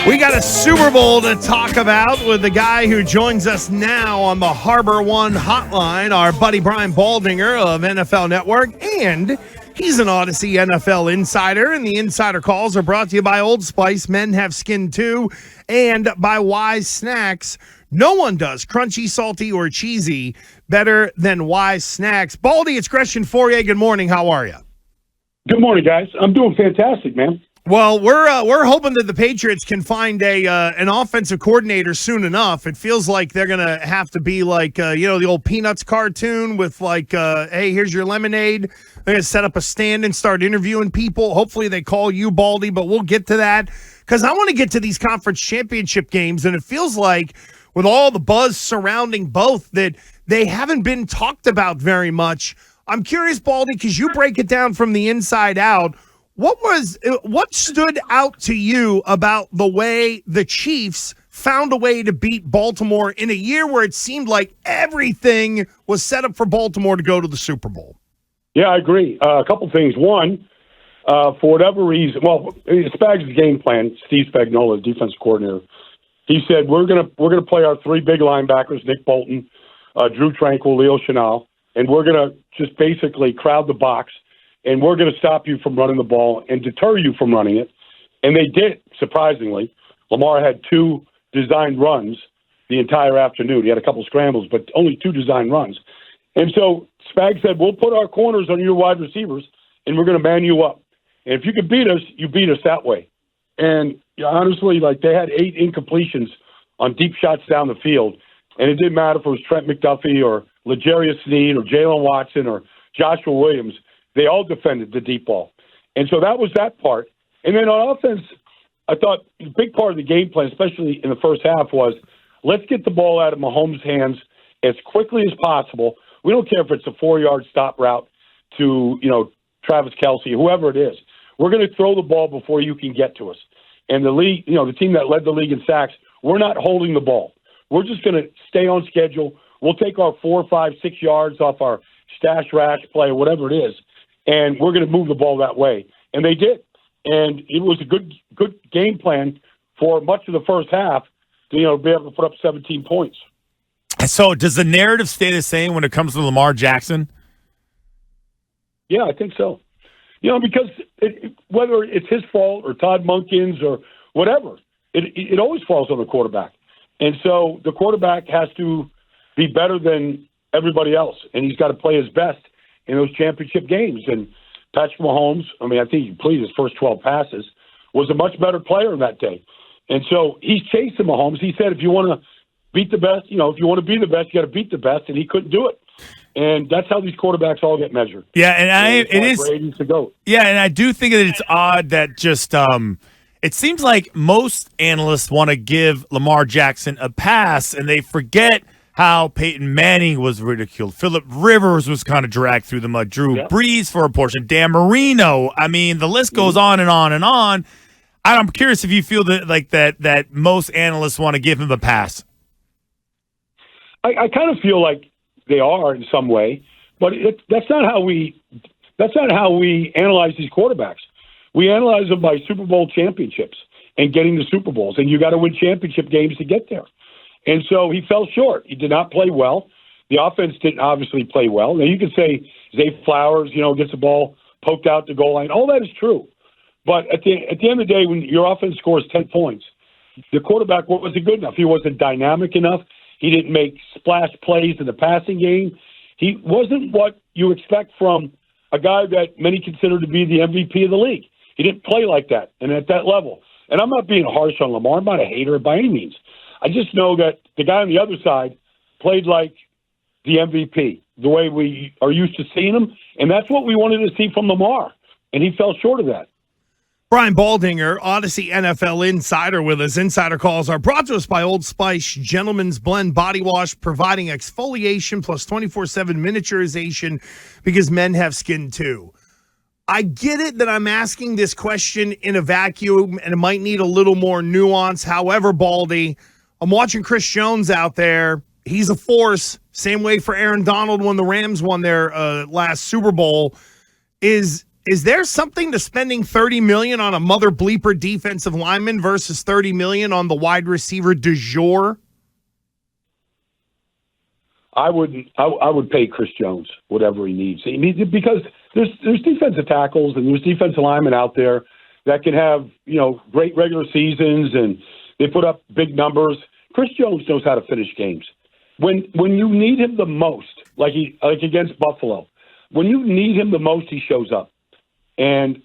We got a Super Bowl to talk about with the guy who joins us now on the Harbor One hotline, our buddy Brian Baldinger of NFL Network, and he's an Odyssey NFL insider, and the insider calls are brought to you by Old Spice, Men Have Skin Too, and by Wise Snacks. No one does crunchy, salty, or cheesy better than Wise Snacks. Baldy, it's Christian Fourier. Good morning. How are you? Good morning, guys. I'm doing fantastic, man. Well, we're hoping that the Patriots can find an offensive coordinator soon enough. It feels like they're gonna have to be like the old Peanuts cartoon with hey, here's your lemonade. They're gonna set up a stand and start interviewing people. Hopefully they call you, Baldy, but we'll get to that because I want to get to these conference championship games, and it feels like with all the buzz surrounding both that they haven't been talked about very much. I'm curious, Baldy, because you break it down from the inside out. What stood out to you about the way the Chiefs found a way to beat Baltimore in a year where it seemed like everything was set up for Baltimore to go to the Super Bowl? Yeah, I agree. A couple things. One, for whatever reason, Spags' game plan, Steve Spagnuolo, the defensive coordinator, he said we're gonna play our three big linebackers, Nick Bolton, Drew Tranquill, Leo Chenal, and we're gonna just basically crowd the box. And we're going to stop you from running the ball and deter you from running it. And they did, surprisingly. Lamar had two designed runs the entire afternoon. He had a couple scrambles, but only two designed runs. And so Spags said, we'll put our corners on your wide receivers, and we're going to man you up. And if you can beat us, you beat us that way. And honestly, they had 8 incompletions on deep shots down the field. And it didn't matter if it was Trent McDuffie or L'Jarius Sneed or Jalen Watson or Joshua Williams. They all defended the deep ball. And so that was that part. And then on offense, I thought a big part of the game plan, especially in the first half, was let's get the ball out of Mahomes' hands as quickly as possible. We don't care if it's a 4-yard stop route to, Travis Kelce, whoever it is. We're going to throw the ball before you can get to us. And the league, the team that led the league in sacks, we're not holding the ball. We're just going to stay on schedule. We'll take our 4, 5, 6 yards off our stash rash play, whatever it is. And we're going to move the ball that way. And they did. And it was a good game plan for much of the first half to, be able to put up 17 points. So does the narrative stay the same when it comes to Lamar Jackson? Yeah, I think so. Because whether it's his fault or Todd Monken's or whatever, it always falls on the quarterback. And so the quarterback has to be better than everybody else, and he's got to play his best in those championship games. And Patrick Mahomes, I think he completed his first 12 passes, was a much better player that day. And so he's chasing Mahomes. He said, if you want to beat the best, if you want to be the best, you got to beat the best, and he couldn't do it. And that's how these quarterbacks all get measured. Yeah, and it is Brady's the GOAT. Yeah, and I do think that it's odd that just it seems like most analysts want to give Lamar Jackson a pass, and they forget how Peyton Manning was ridiculed. Phillip Rivers was kind of dragged through the mud. Drew Brees for a portion. Dan Marino. The list goes on and on and on. I'm curious if you feel that most analysts want to give him a pass. I kind of feel like they are in some way, but that's not how we analyze these quarterbacks. We analyze them by Super Bowl championships and getting the Super Bowls, and you got to win championship games to get there. And so he fell short. He did not play well. The offense didn't obviously play well. Now, you could say Zay Flowers, gets the ball poked out the goal line. All that is true. But at the end of the day, when your offense scores 10 points, the quarterback wasn't good enough. He wasn't dynamic enough. He didn't make splash plays in the passing game. He wasn't what you expect from a guy that many consider to be the MVP of the league. He didn't play like that and at that level. And I'm not being harsh on Lamar. I'm not a hater by any means. I just know that the guy on the other side played like the MVP, the way we are used to seeing him, and that's what we wanted to see from Lamar, and he fell short of that. Brian Baldinger, Odyssey NFL Insider with us. Insider calls are brought to us by Old Spice Gentleman's Blend Body Wash, providing exfoliation plus 24/7 miniaturization because men have skin too. I get it that I'm asking this question in a vacuum, and it might need a little more nuance. However, Baldy, I'm watching Chris Jones out there. He's a force. Same way for Aaron Donald when the Rams won their last Super Bowl. Is Is there something to spending $30 million on a mother bleeper defensive lineman versus $30 million on the wide receiver du jour? I would pay Chris Jones whatever he needs. Because there's defensive tackles and there's defensive linemen out there that can have, great regular seasons and they put up big numbers. Chris Jones knows how to finish games. When you need him the most, like against Buffalo, when you need him the most, he shows up. And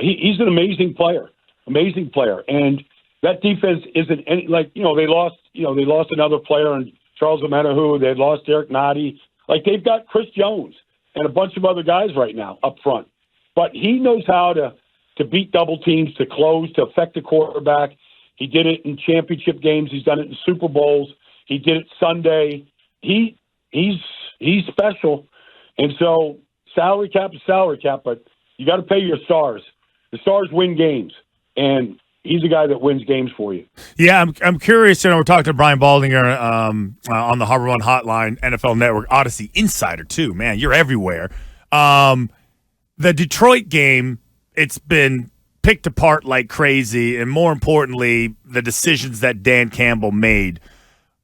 he's an amazing player. And that defense isn't any, they lost another player in Charles Omenihu. They lost Derek Nottie. They've got Chris Jones and a bunch of other guys right now up front. But he knows how to beat double teams, to close, to affect the quarterback. He did it in championship games. He's done it in Super Bowls. He did it Sunday. He's special. And so salary cap is salary cap, but you got to pay your stars. The stars win games, and he's a guy that wins games for you. Yeah, I'm curious. We're talking to Brian Baldinger on the Harbor One Hotline, NFL Network, Odyssey Insider too. Man, you're everywhere. The Detroit game, it's been picked apart like crazy, and more importantly, the decisions that Dan Campbell made.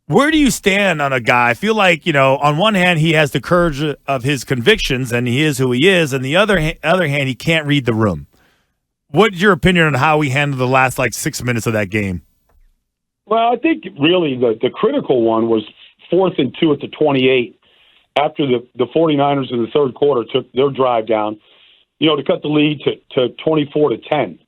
Where do you stand on a guy? I feel like, on one hand, he has the courage of his convictions, and he is who he is, and the other hand, he can't read the room. What's your opinion on how he handled the last 6 minutes of that game? Well, I think really the critical one was 4th and 2 at the 28 after the 49ers in the third quarter took their drive down, to cut the lead to 24-10.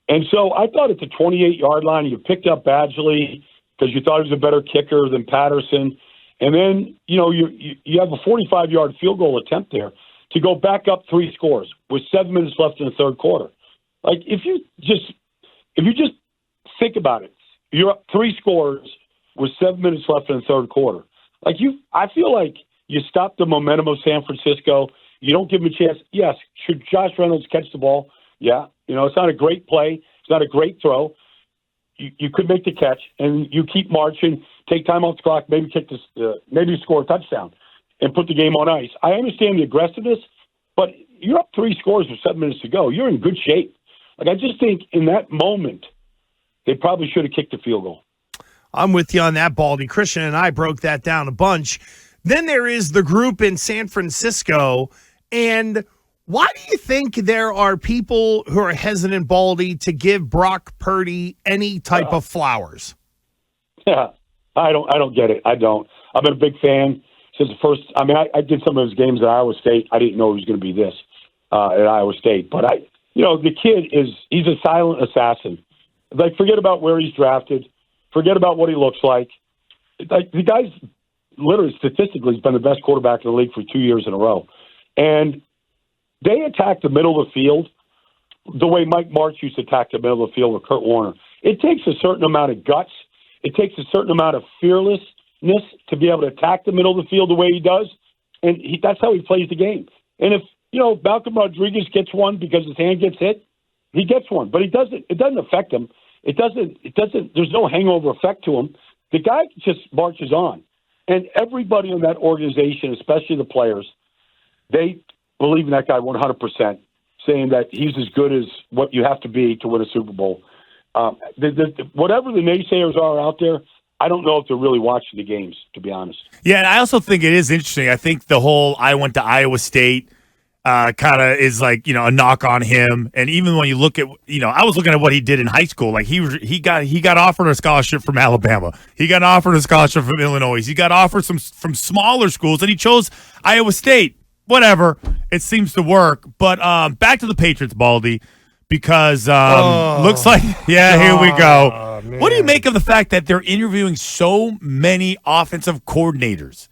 And so I thought at the 28-yard line, you picked up Badgley because you thought he was a better kicker than Patterson. And then, you have a 45-yard field goal attempt there to go back up 3 scores with 7 minutes left in the third quarter. If you just think about it, you're up 3 scores with 7 minutes left in the third quarter. I feel like you stop the momentum of San Francisco. You don't give him a chance. Yes, should Josh Reynolds catch the ball? Yeah. It's not a great play. It's not a great throw. You could make the catch, and you keep marching, take time off the clock, maybe maybe score a touchdown and put the game on ice. I understand the aggressiveness, but you're up 3 scores with 7 minutes to go. You're in good shape. I just think in that moment, they probably should have kicked the field goal. I'm with you on that, Baldy. Christian and I broke that down a bunch. Then there is the group in San Francisco, and why do you think there are people who are hesitant, Baldy, to give Brock Purdy any type of flowers? Yeah, I don't get it. I don't. I've been a big fan since the first. I did some of his games at Iowa State. I didn't know he was going to be this at Iowa State, but the kid he's a silent assassin. Forget about where he's drafted. Forget about what he looks like. The guy's literally statistically has been the best quarterback in the league for 2 years in a row, and they attack the middle of the field the way Mike Martz used to attack the middle of the field with Kurt Warner. It takes a certain amount of guts. It takes a certain amount of fearlessness to be able to attack the middle of the field the way he does, and that's how he plays the game. And if Malcolm Rodriguez gets one because his hand gets hit, he gets one, but it doesn't affect him. It doesn't. There's no hangover effect to him. The guy just marches on, and everybody in that organization, especially the players, they believe in that guy 100%, saying that he's as good as what you have to be to win a Super Bowl. Whatever the naysayers are out there, I don't know if they're really watching the games, to be honest. Yeah, and I also think it is interesting. I think the whole I went to Iowa State kind of is a knock on him. And even when you look at, I was looking at what he did in high school. He got offered a scholarship from Alabama. He got offered a scholarship from Illinois. He got offered from smaller schools, and he chose Iowa State. Whatever, it seems to work. But back to the Patriots, Baldy, because looks like, here we go. Man. What do you make of the fact that they're interviewing so many offensive coordinators?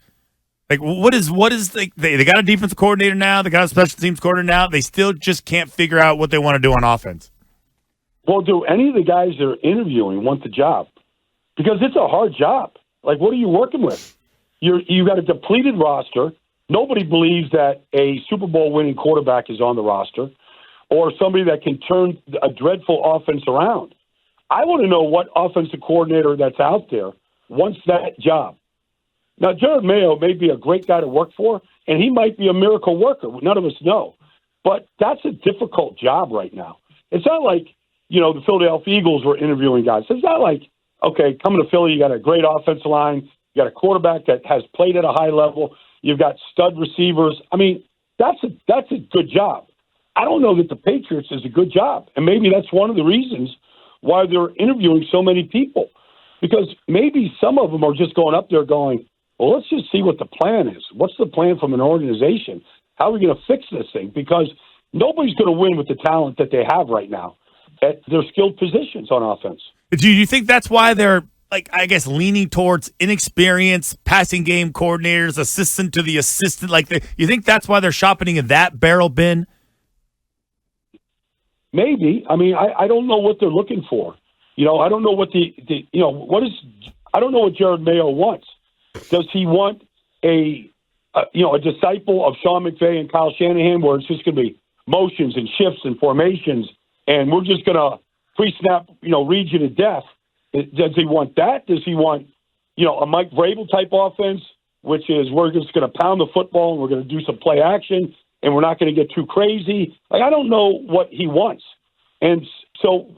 What is they got a defensive coordinator now, they got a special teams coordinator now, they still just can't figure out what they want to do on offense. Well, do any of the guys they're interviewing want the job? Because it's a hard job. What are you working with? You got a depleted roster. Nobody believes that a Super Bowl winning quarterback is on the roster or somebody that can turn a dreadful offense around. I want to know what offensive coordinator that's out there wants that job. Now, Jared Mayo may be a great guy to work for, and he might be a miracle worker. None of us know. But that's a difficult job right now. It's not like, the Philadelphia Eagles were interviewing guys. It's not like, okay, coming to Philly, you got a great offensive line, you got a quarterback that has played at a high level, you've got stud receivers. I mean, that's a good job. I don't know that the Patriots is a good job, and maybe that's one of the reasons why they're interviewing so many people, because maybe some of them are just going up there going, well, let's just see what the plan is. What's the plan from an organization? How are we going to fix this thing? Because nobody's going to win with the talent that they have right now at their skilled positions on offense. Do you think that's why they're, leaning towards inexperienced passing game coordinators, assistant to the assistant? You think that's why they're shopping in that barrel bin? Maybe. I mean, I don't know what they're looking for. I don't know what I don't know what Jared Mayo wants. Does he want a disciple of Sean McVay and Kyle Shanahan, where it's just going to be motions and shifts and formations, and we're just going to pre-snap, read you to death? Does he want that? Does he want, a Mike Vrabel type offense, which is we're just going to pound the football and we're going to do some play action and we're not going to get too crazy? I don't know what he wants, and so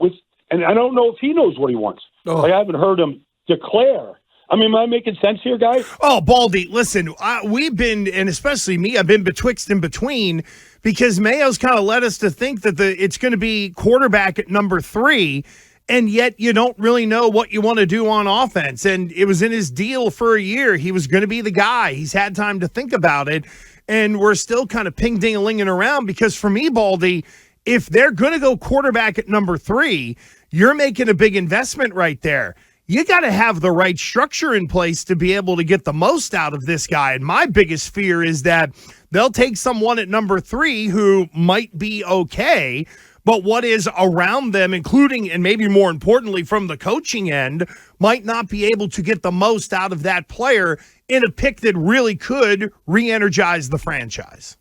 and I don't know if he knows what he wants. Oh. I haven't heard him declare. I mean, am I making sense here, guys? Oh, Baldy, listen, we've been, and especially me, I've been betwixt and between, because Mayo's kind of led us to think that it's going to be quarterback at number 3, and yet you don't really know what you want to do on offense. And it was in his deal for a year. He was going to be the guy. He's had time to think about it, and we're still kind of ping-ding-a-linging around, because for me, Baldy, if they're going to go quarterback at number 3, you're making a big investment right there. You got to have the right structure in place to be able to get the most out of this guy. And my biggest fear is that they'll take someone at number 3 who might be okay, but what is around them, including and maybe more importantly from the coaching end, might not be able to get the most out of that player in a pick that really could re-energize the franchise.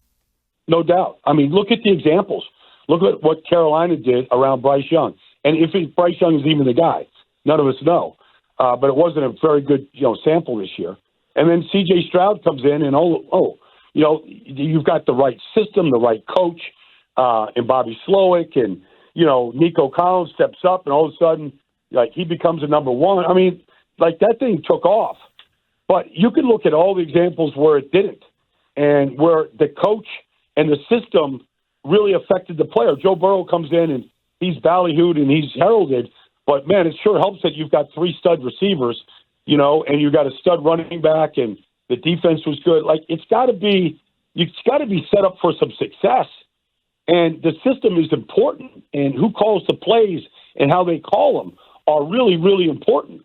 No doubt. I mean, look at the examples. Look at what Carolina did around Bryce Young. And if Bryce Young is even the guy, none of us know. But it wasn't a very good, sample this year. And then C.J. Stroud comes in, and you've got the right system, the right coach, and Bobby Slowick, and Nico Collins steps up, and all of a sudden, he becomes a number 1. I mean, that thing took off. But you can look at all the examples where it didn't, and where the coach and the system really affected the player. Joe Burrow comes in, and he's ballyhooed and he's heralded. But, man, it sure helps that you've got 3 stud receivers, and you've got a stud running back, and the defense was good. It's got to be set up for some success. And the system is important, and who calls the plays and how they call them are really, really important.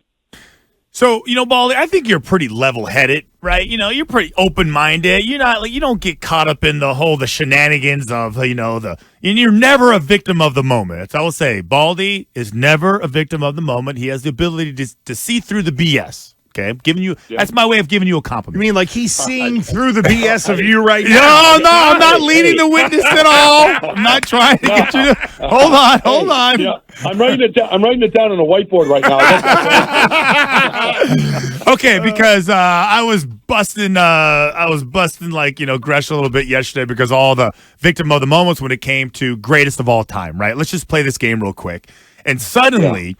So, Baldy, I think you're pretty level-headed, right? You're pretty open-minded. You're not you don't get caught up in the shenanigans of, and you're never a victim of the moment. That's all I'll say. Baldy is never a victim of the moment. He has the ability to see through the BS. Okay, I'm giving you. Yeah. That's my way of giving you a compliment. You mean he's seeing through the BS of you right now? No, I'm not leading the witness at all. I'm not trying to get you to. Hold on. Yeah, I'm writing it down. I'm writing it down on a whiteboard right now. Okay, because I was busting Gresh a little bit yesterday because all the victim of the moments when it came to greatest of all time. Right? Let's just play this game real quick, and suddenly. Yeah.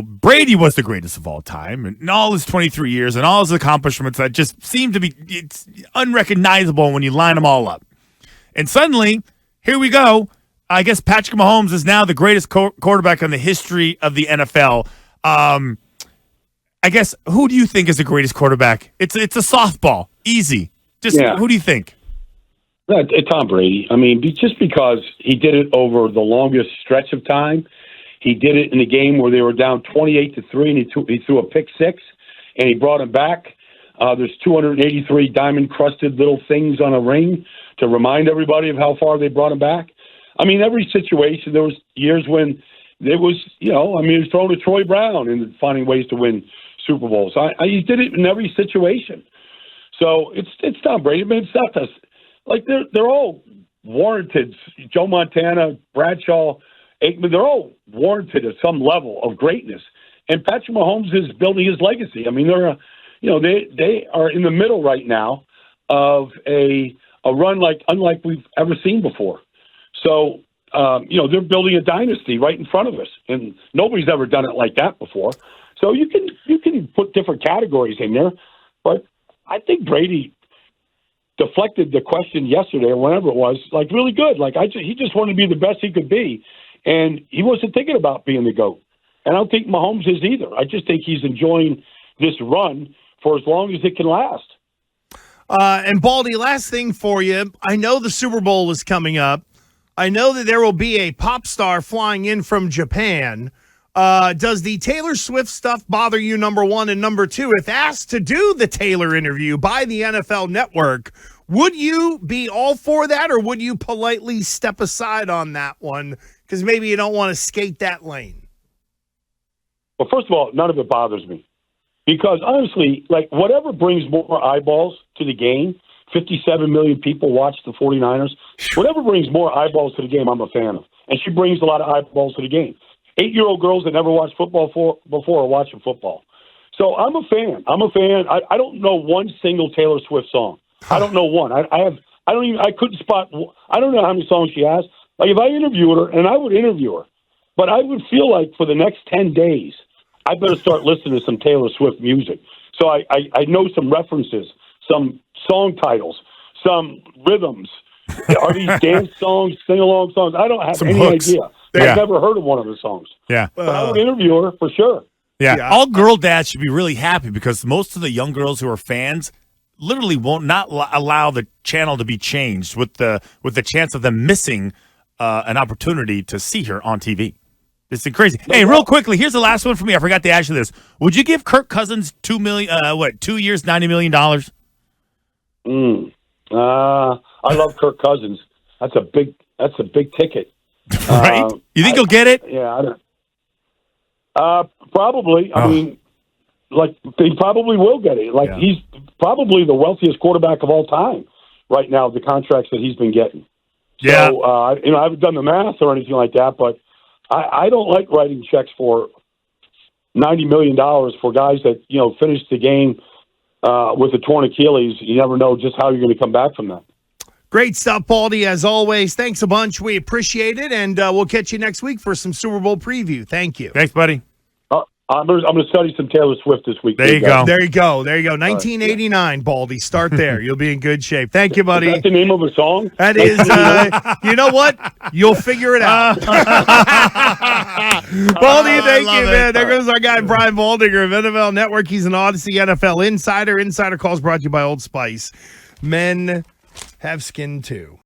Brady was the greatest of all time, and all his 23 years and all his accomplishments that just seem to be it's unrecognizable when you line them all up. And suddenly, here we go. I guess Patrick Mahomes is now the greatest quarterback in the history of the NFL. I guess, who do you think is the greatest quarterback? It's a softball. Easy. Who do you think? Tom Brady. I mean, just because he did it over the longest stretch of time. He did it in a game where they were down 28-3, and he threw a pick 6, and he brought him back. There's 283 diamond-crusted little things on a ring to remind everybody of how far they brought him back. I mean, every situation, there was years when it was, he was throwing to Troy Brown and finding ways to win Super Bowls. He did it in every situation. So it's Tom Brady. I mean, it's not they're all warranted. Joe Montana, Bradshaw, Aikman, they're all warranted at some level of greatness. And Patrick Mahomes is building his legacy. I mean, they are in the middle right now of a run unlike we've ever seen before. So, they're building a dynasty right in front of us, and nobody's ever done it like that before. So you can put different categories in there, but I think Brady deflected the question yesterday or whenever it was, like, really good. Like, he just wanted to be the best he could be, and he wasn't thinking about being the GOAT. And I don't think Mahomes is either. I just think he's enjoying this run for as long as it can last. And Baldy, last thing for you. I know the Super Bowl is coming up. I know that there will be a pop star flying in from Japan. Does the Taylor Swift stuff bother you, number one? And number two, if asked to do the Taylor interview by the NFL Network, would you be all for that, or would you politely step aside on that one because maybe you don't want to skate that lane? Well, first of all, none of it bothers me. Because honestly, like, whatever brings more eyeballs to the game, 57 million people watch the 49ers, whatever brings more eyeballs to the game, I'm a fan of. And she brings a lot of eyeballs to the game. 8-year-old girls that never watched football before are watching football. So I'm a fan. I don't know one single Taylor Swift song. I don't know one. I couldn't spot. I don't know how many songs she has. Like, if I interviewed her, and I would interview her, but I would feel like for the next 10 days, I better start listening to some Taylor Swift music. So I know some references, some song titles, some rhythms. Are these dance songs, sing-along songs? I don't have some any hooks. idea. Yeah. I've never heard of one of the songs. Yeah. But I would interview her for sure. Yeah. All girl dads should be really happy because most of the young girls who are fans literally won't not allow the channel to be changed with the chance of them missing an opportunity to see her on TV. It's crazy. Hey, real quickly, here's the last one for me. I forgot to ask you this. Would you give Kirk Cousins 2 years, $90 million? I love Kirk Cousins. That's a big ticket. Right? You think he'll get it? Yeah, I don't. Probably. I mean, like, he probably will get it. Like, he's probably the wealthiest quarterback of all time right now, the contracts that he's been getting. Yeah. So, I haven't done the math or anything like that, but I don't like writing checks for $90 million for guys that, finished the game with a torn Achilles. You never know just how you're going to come back from that. Great stuff, Baldy, as always. Thanks a bunch. We appreciate it, and we'll catch you next week for some Super Bowl preview. Thank you. Thanks, buddy. I'm going to study some Taylor Swift this week. There you go. There you go. 1989, Baldy. Start there. You'll be in good shape. Thank you, buddy. Is that the name of a song? That is, you know what? You'll figure it out. Baldy, thank you, man. There goes our guy, Brian Baldinger of NFL Network. He's an Odyssey NFL insider. Insider calls brought to you by Old Spice. Men have skin, too.